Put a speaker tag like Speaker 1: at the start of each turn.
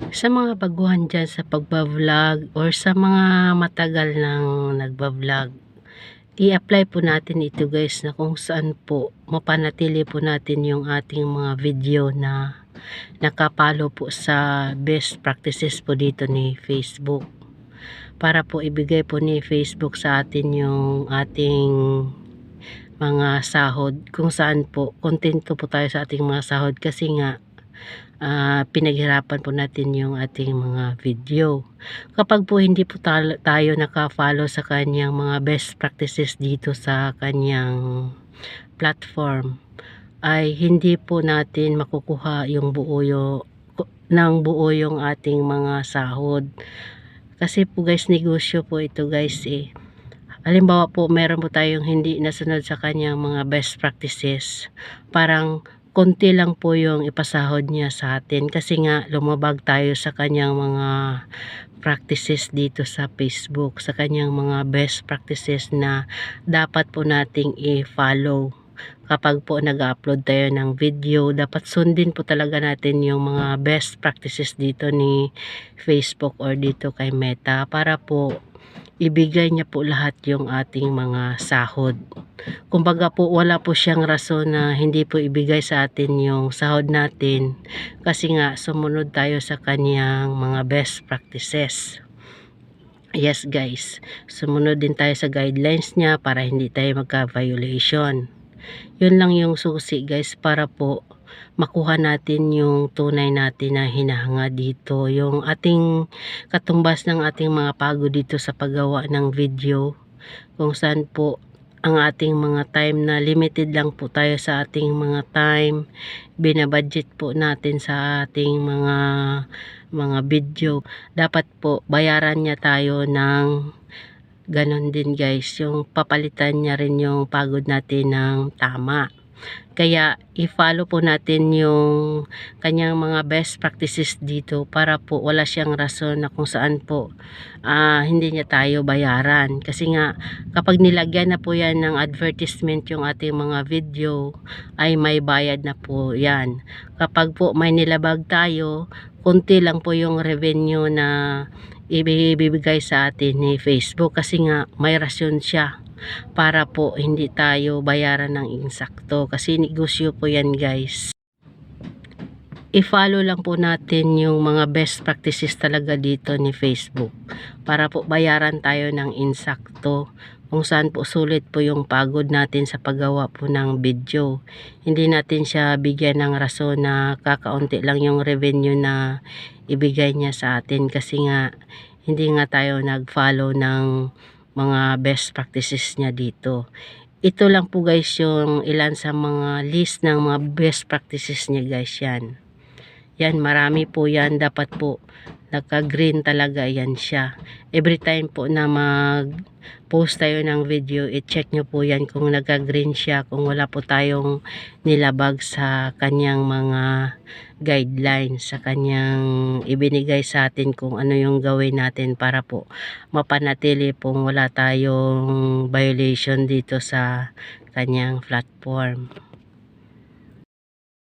Speaker 1: Sa mga baguhan dyan sa pagbablog or sa mga matagal nang nagbablog, i-apply po natin ito guys, na kung saan po mapanatili po natin yung ating mga video na nakapalo po sa best practices po dito ni Facebook, para po ibigay po ni Facebook sa atin yung ating mga sahod, kung saan po kontento po tayo sa ating mga sahod kasi nga pinaghirapan po natin yung ating mga video. Kapag po hindi po tayo naka-follow sa kanyang mga best practices dito sa kanyang platform, ay hindi po natin makukuha yung buo yung ating mga sahod. Kasi po guys, negosyo po ito guys eh. Halimbawa po, meron po tayong hindi nasunod sa kanyang mga best practices, parang konti lang po yung ipasahod niya sa atin kasi nga lumabag tayo sa kanyang mga practices dito sa Facebook, sa kanyang mga best practices na dapat po nating i-follow. Kapag po nag-upload tayo ng video, dapat sundin po talaga natin yung mga best practices dito ni Facebook or dito kay Meta, para po ibigay niya po lahat yung ating mga sahod. Kumbaga po, wala po siyang rason na hindi po ibigay sa atin yung sahod natin kasi nga sumunod tayo sa kanyang mga best practices. Yes guys, sumunod din tayo sa guidelines niya para hindi tayo magka-violation. Yun lang yung susi guys, para po makuha natin yung tunay natin na hinahanga dito, yung ating katumbas ng ating mga pagod dito sa paggawa ng video, kung saan po ang ating mga time na limited lang po tayo sa ating mga time, binabudget po natin sa ating mga video, dapat po bayaran niya tayo ng ganon din guys, yung papalitan niya rin yung pagod natin ng tama. Kaya i-follow po natin yung kanyang mga best practices dito, para po wala siyang rason na kung saan po hindi niya tayo bayaran. Kasi nga kapag nilagyan na po yan ng advertisement yung ating mga video, ay may bayad na po yan. Kapag po may nilabag tayo, konti lang po yung revenue na ibibigay sa atin ni Facebook, kasi nga may rasyon siya para po hindi tayo bayaran ng insakto, kasi negosyo po yan guys. I-follow lang po natin yung mga best practices talaga dito ni Facebook, para po bayaran tayo ng insakto, kung saan po sulit po yung pagod natin sa paggawa po ng video. Hindi natin siya bigyan ng rason na kakaunti lang yung revenue na ibigay niya sa atin, kasi nga hindi nga tayo nag-follow ng mga best practices niya dito. Ito lang po guys yung ilan sa mga list ng mga best practices niya guys. Yan, marami po yan. Dapat po naka-green talaga yan siya. Every time po na mag-post tayo ng video, i-check nyo po yan kung naka-green siya, kung wala po tayong nilabag sa kanyang mga guidelines, sa kanyang ibinigay sa atin kung ano yung gawin natin para po mapanatili pong wala tayong violation dito sa kanyang platform.